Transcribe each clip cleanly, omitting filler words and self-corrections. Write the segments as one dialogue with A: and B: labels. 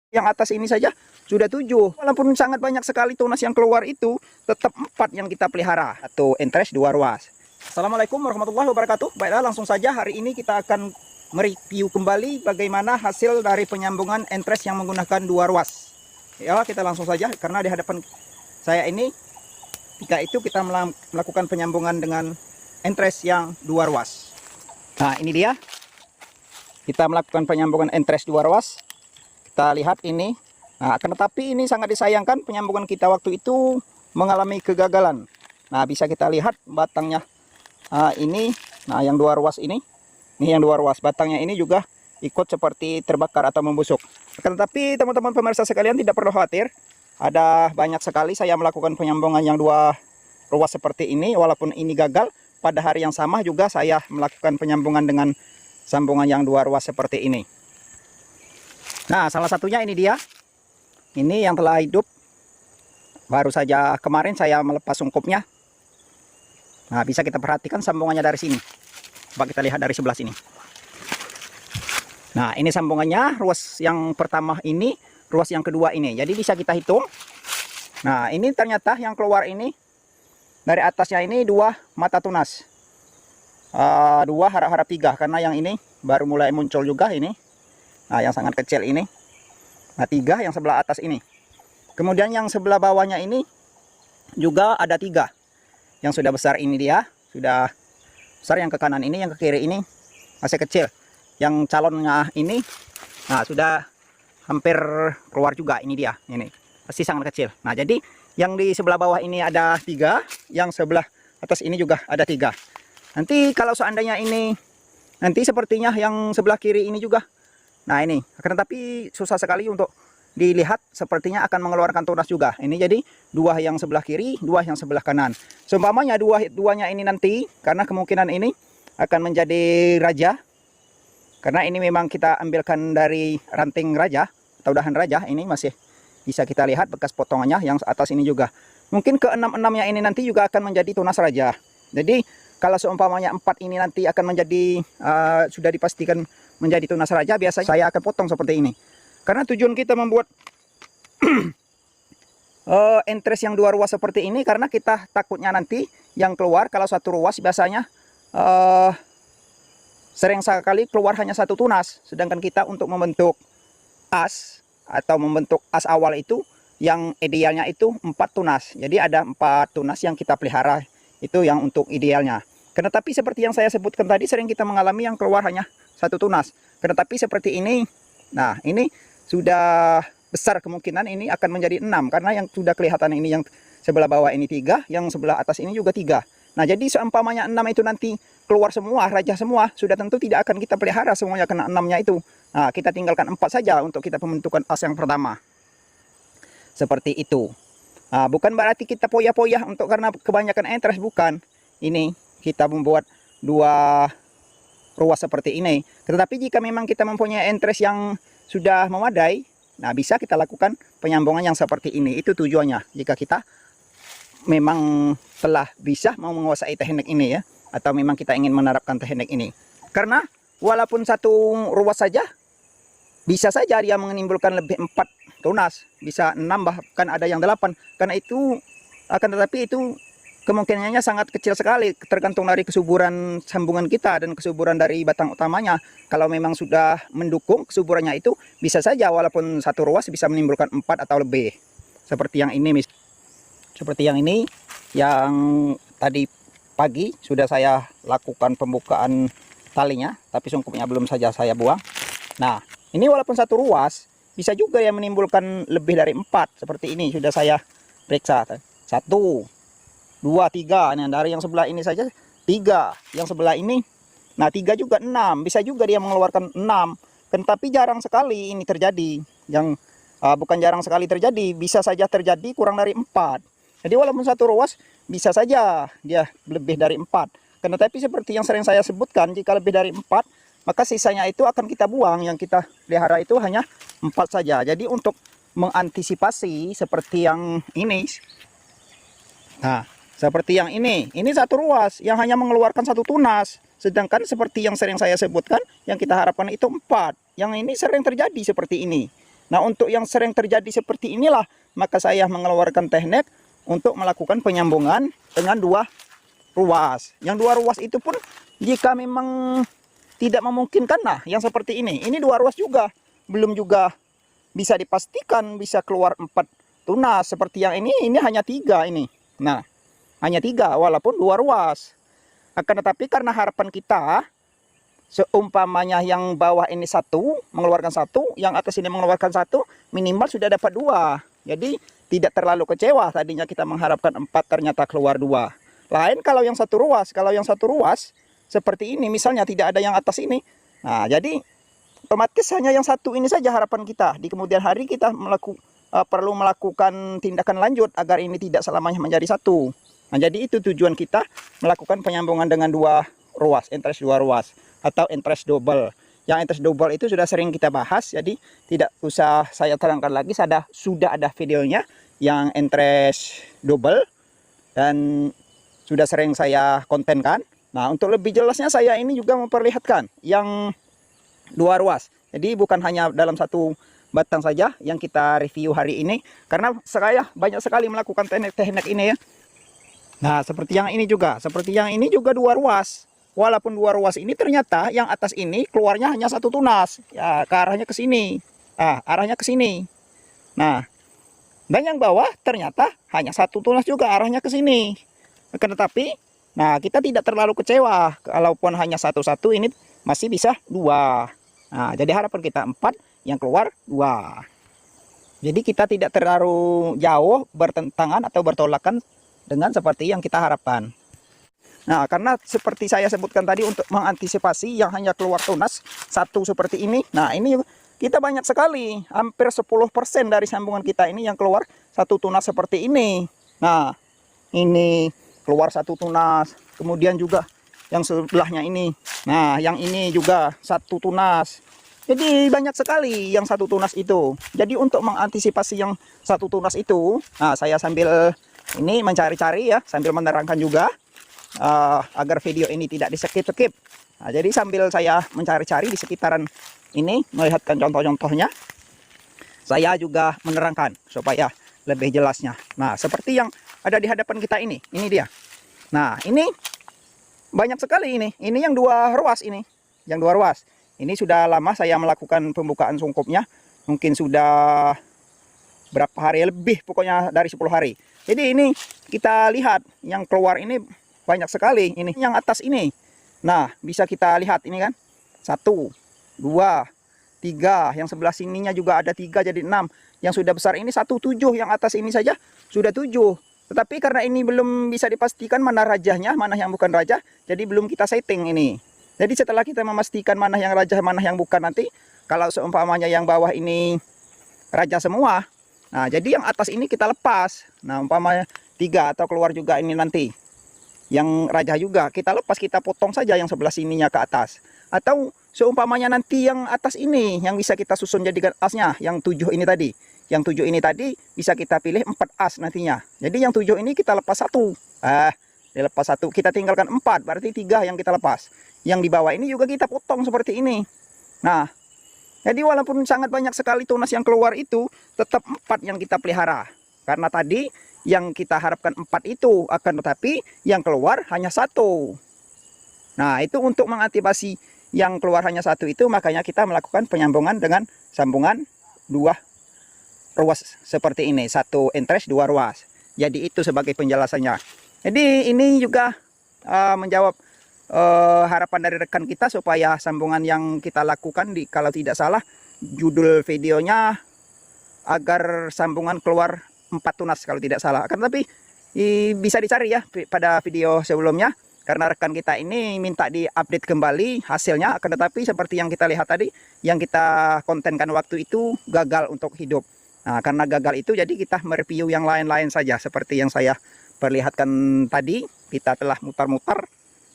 A: Yang atas ini saja sudah 7. Walaupun sangat banyak sekali tunas yang keluar itu, tetap 4 yang kita pelihara. Atau entres 2 ruas. Assalamualaikum warahmatullahi wabarakatuh. Baiklah, langsung saja hari ini kita akan mereview kembali bagaimana hasil dari penyambungan entres yang menggunakan 2 ruas. Ya, kita langsung saja karena di hadapan saya ini ketika itu kita melakukan penyambungan dengan entres yang 2 ruas. Nah, ini dia. Kita melakukan penyambungan entres 2 ruas. Kita lihat ini. Nah, tetapi ini sangat disayangkan penyambungan kita waktu itu mengalami kegagalan. Nah, bisa kita lihat batangnya ini. Nah, yang 2 ruas ini. Ini yang 2 ruas. Batangnya ini juga ikut seperti terbakar atau membusuk. Tetapi teman-teman pemirsa sekalian tidak perlu khawatir. Ada banyak sekali saya melakukan penyambungan yang 2 ruas seperti ini. Walaupun ini gagal, pada hari yang sama juga saya melakukan penyambungan dengan sambungan yang 2 ruas seperti ini. Nah, salah satunya ini dia. Ini yang telah hidup. Baru saja kemarin saya melepas sungkupnya. Nah, bisa kita perhatikan sambungannya dari sini. Coba kita lihat dari sebelah sini. Nah, ini sambungannya. Ruas yang pertama ini, ruas yang kedua ini. Jadi bisa kita hitung. Nah, ini ternyata yang keluar ini dari atasnya ini 2 mata tunas. 2 harap-harap 3 karena yang ini baru mulai muncul juga ini. Nah, yang sangat kecil ini. Nah, 3 yang sebelah atas ini. Kemudian yang sebelah bawahnya ini juga ada 3. Yang sudah besar ini dia, sudah besar. Yang ke kanan ini, yang ke kiri ini masih kecil. Yang calonnya ini, nah sudah hampir keluar juga ini dia. Ini pasti sangat kecil. Nah, jadi yang di sebelah bawah ini ada 3, yang sebelah atas ini juga ada 3. Nanti kalau seandainya ini, nanti sepertinya yang sebelah kiri ini juga. Nah, ini akan tetapi susah sekali untuk dilihat, sepertinya akan mengeluarkan tunas juga. Ini jadi 2 yang sebelah kiri, 2 yang sebelah kanan. Seumpamanya duanya ini nanti, karena kemungkinan ini akan menjadi raja. Karena ini memang kita ambilkan dari ranting raja atau dahan raja, ini masih bisa kita lihat bekas potongannya. Yang atas ini juga. Mungkin ke 6-6-nya ini nanti juga akan menjadi tunas raja. Jadi kalau seumpamanya 4 ini nanti akan menjadi sudah dipastikan menjadi tunas raja, biasanya saya akan potong seperti ini. Karena tujuan kita membuat entres yang 2 ruas seperti ini, karena kita takutnya nanti yang keluar kalau 1 ruas biasanya sering sekali keluar hanya 1 tunas. Sedangkan kita untuk membentuk as atau membentuk as awal itu yang idealnya itu 4 tunas. Jadi ada 4 tunas yang kita pelihara, itu yang untuk idealnya. Karena tapi seperti yang saya sebutkan tadi, sering kita mengalami yang keluar hanya 1 tunas. Karena tapi seperti ini, nah ini sudah besar kemungkinan ini akan menjadi 6. Karena yang sudah kelihatan ini yang sebelah bawah ini 3, yang sebelah atas ini juga 3. Nah, jadi seumpamanya 6 itu nanti keluar semua, raja semua, sudah tentu tidak akan kita pelihara semuanya kena 6-nya itu. Nah, kita tinggalkan 4 saja untuk kita pembentukan as yang pertama. Seperti itu. Nah, bukan berarti kita poya-poya untuk karena kebanyakan entres, bukan. Ini kita membuat 2 ruas seperti ini. Tetapi jika memang kita mempunyai entres yang sudah memadai, nah bisa kita lakukan penyambungan yang seperti ini. Itu tujuannya. Jika kita memang telah bisa mau menguasai teknik ini ya, atau memang kita ingin menerapkan teknik ini. Karena walaupun 1 ruas saja, bisa saja dia menimbulkan lebih 4 tunas, bisa 6, bahkan ada yang 8. Karena itu akan tetapi itu kemungkinannya sangat kecil sekali, tergantung dari kesuburan sambungan kita dan kesuburan dari batang utamanya. Kalau memang sudah mendukung kesuburannya itu, bisa saja walaupun 1 ruas bisa menimbulkan 4 atau lebih. Seperti yang ini, seperti yang ini, yang tadi pagi sudah saya lakukan pembukaan talinya, tapi sungkupnya belum saja saya buang. Nah, ini walaupun 1 ruas, bisa juga yang menimbulkan lebih dari 4. Seperti ini sudah saya periksa. 1, 2, 3. Nah, dari yang sebelah ini saja 3. Yang sebelah ini, nah 3 juga 6. Bisa juga dia mengeluarkan 6. Tapi jarang sekali ini terjadi. Yang bukan jarang sekali terjadi, bisa saja terjadi kurang dari 4. Jadi walaupun 1 ruas, bisa saja dia lebih dari 4. Tapi seperti yang sering saya sebutkan, jika lebih dari 4, maka sisanya itu akan kita buang. Yang kita pelihara itu hanya 4 saja. Jadi untuk mengantisipasi seperti yang ini, nah seperti yang ini 1 ruas yang hanya mengeluarkan 1 tunas. Sedangkan seperti yang sering saya sebutkan, yang kita harapkan itu 4. Yang ini sering terjadi seperti ini. Nah, untuk yang sering terjadi seperti inilah, maka saya mengeluarkan teknik untuk melakukan penyambungan dengan 2 ruas. Yang 2 ruas itu pun jika memang tidak memungkinkan, nah yang seperti ini 2 ruas juga belum juga bisa dipastikan bisa keluar 4 tunas. Seperti yang ini hanya 3 ini. Nah, hanya 3 walaupun 2 ruas. Akan tetapi karena harapan kita, seumpamanya yang bawah ini 1 mengeluarkan 1, yang atas ini mengeluarkan 1, minimal sudah dapat 2. Jadi tidak terlalu kecewa, tadinya kita mengharapkan 4 ternyata keluar 2. Lain kalau yang 1 ruas, seperti ini misalnya tidak ada yang atas ini. Nah, jadi otomatis hanya yang 1 ini saja harapan kita. Di kemudian hari kita perlu melakukan tindakan lanjut agar ini tidak selamanya menjadi 1. Nah, jadi itu tujuan kita melakukan penyambungan dengan 2 ruas, entres 2 ruas atau entres double. Yang entres double itu sudah sering kita bahas, jadi tidak usah saya terangkan lagi, sudah ada videonya yang entres double dan sudah sering saya kontenkan. Nah, untuk lebih jelasnya saya ini juga memperlihatkan yang 2 ruas. Jadi bukan hanya dalam 1 batang saja yang kita review hari ini, karena saya banyak sekali melakukan teknik-teknik ini ya. Nah, seperti yang ini juga 2 ruas. Walaupun 2 ruas ini ternyata yang atas ini keluarnya hanya 1 tunas. Ya, ke arahnya ke sini. Arahnya ke sini. Nah, dan yang bawah ternyata hanya 1 tunas juga arahnya ke sini. Akan tetapi, nah kita tidak terlalu kecewa. Kalaupun hanya 1 ini masih bisa 2. Nah, jadi harapan kita 4, yang keluar 2. Jadi kita tidak terlalu jauh bertentangan atau bertolakan dengan seperti yang kita harapkan. Nah, karena seperti saya sebutkan tadi, untuk mengantisipasi yang hanya keluar tunas 1 seperti ini. Nah, ini kita banyak sekali, hampir 10% dari sambungan kita ini yang keluar 1 tunas seperti ini. Nah, ini keluar 1 tunas. Kemudian juga yang sebelahnya ini. Nah, yang ini juga 1 tunas. Jadi banyak sekali yang 1 tunas itu. Jadi untuk mengantisipasi yang 1 tunas itu, nah saya sambil ini mencari-cari ya, sambil menerangkan juga agar video ini tidak di-skip-skip. Nah, jadi sambil saya mencari-cari di sekitaran ini, melihatkan contoh-contohnya, saya juga menerangkan supaya lebih jelasnya. Nah, seperti yang ada di hadapan kita ini dia. Nah, ini banyak sekali ini yang 2 ruas ini, yang 2 ruas. Ini sudah lama saya melakukan pembukaan sungkupnya, mungkin sudah berapa hari lebih, pokoknya dari 10 hari. Jadi ini kita lihat yang keluar ini banyak sekali, ini yang atas ini. Nah, bisa kita lihat ini kan, 1, 2, 3, yang sebelah sininya juga ada 3 jadi 6. Yang sudah besar ini 1, 7, yang atas ini saja sudah 7. Tetapi karena ini belum bisa dipastikan mana rajahnya, mana yang bukan rajah, jadi belum kita setting ini. Jadi setelah kita memastikan mana yang rajah, mana yang bukan, nanti kalau seumpamanya yang bawah ini rajah semua, nah jadi yang atas ini kita lepas. Nah, umpamanya 3 atau keluar juga ini nanti yang rajah juga, kita lepas, kita potong saja yang sebelah sininya ke atas. Atau seumpamanya nanti yang atas ini yang bisa kita susun jadikan asnya, yang 7 ini tadi. Yang 7 ini tadi bisa kita pilih 4 as nantinya. Jadi yang 7 ini kita lepas 1. Dilepas 1, kita tinggalkan 4, berarti 3 yang kita lepas. Yang di bawah ini juga kita potong seperti ini. Nah, jadi walaupun sangat banyak sekali tunas yang keluar itu, tetap 4 yang kita pelihara. Karena tadi yang kita harapkan 4 itu, akan tetapi yang keluar hanya 1. Nah, itu untuk mengantisipasi yang keluar hanya 1 itu, makanya kita melakukan penyambungan dengan sambungan 2 ruas seperti ini. 1 entres, 2 ruas. Jadi itu sebagai penjelasannya. Jadi ini juga menjawab harapan dari rekan kita supaya sambungan yang kita lakukan, kalau tidak salah judul videonya, agar sambungan keluar 4 tunas kalau tidak salah. Akan tapi bisa dicari ya pada video sebelumnya, karena rekan kita ini minta diupdate kembali hasilnya. Akan tetapi seperti yang kita lihat tadi, yang kita kontenkan waktu itu gagal untuk hidup. Nah, karena gagal itu jadi kita mereview yang lain-lain saja, seperti yang saya perlihatkan tadi. Kita telah mutar-mutar.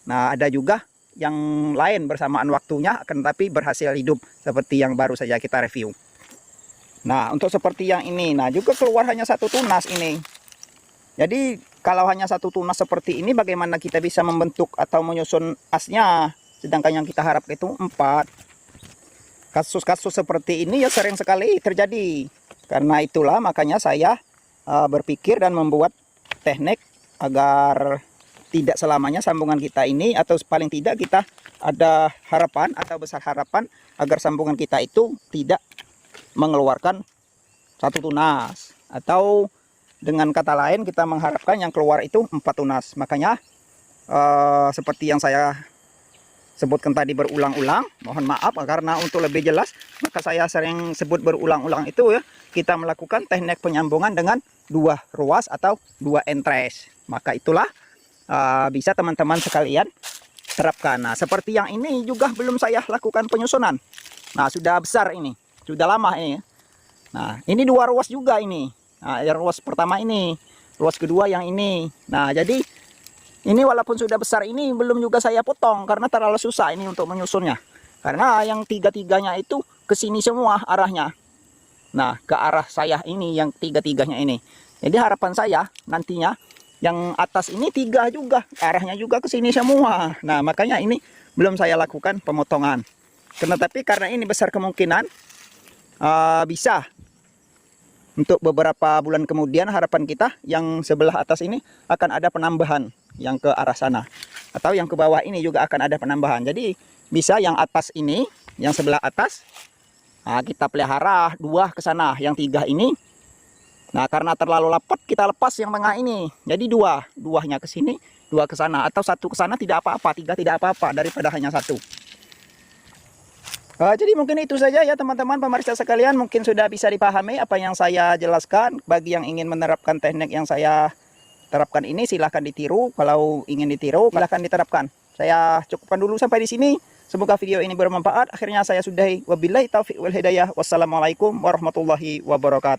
A: Nah, ada juga yang lain bersamaan waktunya, akan tetapi berhasil hidup seperti yang baru saja kita review. Nah, untuk seperti yang ini, nah juga keluar hanya 1 tunas ini. Jadi kalau hanya 1 tunas seperti ini, bagaimana kita bisa membentuk atau menyusun asnya, sedangkan yang kita harap itu 4. kasus-kasus seperti ini ya sering sekali terjadi. Karena itulah makanya saya berpikir dan membuat teknik agar tidak selamanya sambungan kita ini, atau paling tidak kita ada harapan atau besar harapan agar sambungan kita itu tidak mengeluarkan satu tunas, atau dengan kata lain kita mengharapkan yang keluar itu 4 tunas. Makanya seperti yang saya sebutkan tadi berulang-ulang, mohon maaf karena untuk lebih jelas maka saya sering sebut berulang-ulang itu ya, kita melakukan teknik penyambungan dengan 2 ruas atau 2 entres. Maka itulah bisa teman-teman sekalian terapkan. Nah, seperti yang ini juga belum saya lakukan penyusunan. Nah, sudah besar ini, sudah lama ini. Nah, ini 2 ruas juga ini. Nah, yang ruas pertama ini, ruas kedua yang ini. Nah, jadi ini walaupun sudah besar ini belum juga saya potong karena terlalu susah ini untuk menyusunnya. Karena yang tiga-tiganya itu ke sini semua arahnya. Nah, ke arah saya ini yang tiga-tiganya ini. Jadi harapan saya nantinya yang atas ini 3 juga, arahnya juga ke sini semua. Nah, makanya ini belum saya lakukan pemotongan. Tapi karena ini besar kemungkinan bisa untuk beberapa bulan kemudian, harapan kita yang sebelah atas ini akan ada penambahan yang ke arah sana, atau yang ke bawah ini juga akan ada penambahan. Jadi bisa yang atas ini, yang sebelah atas, nah, kita pelihara 2 ke sana, yang 3 ini. Nah, karena terlalu rapat kita lepas yang tengah ini. Jadi 2-2-nya ke sini, 2 ke sana, atau 1 ke sana tidak apa-apa, 3 tidak apa-apa daripada hanya 1. Jadi mungkin itu saja ya teman-teman pemirsa sekalian, mungkin sudah bisa dipahami apa yang saya jelaskan. Bagi yang ingin menerapkan teknik yang saya terapkan ini silahkan ditiru. Kalau ingin ditiru silahkan diterapkan. Saya cukupkan dulu sampai di sini. Semoga video ini bermanfaat. Akhirnya saya sudahi. Wabillahi taufiq wal hidayah. Wassalamualaikum warahmatullahi wabarakatuh.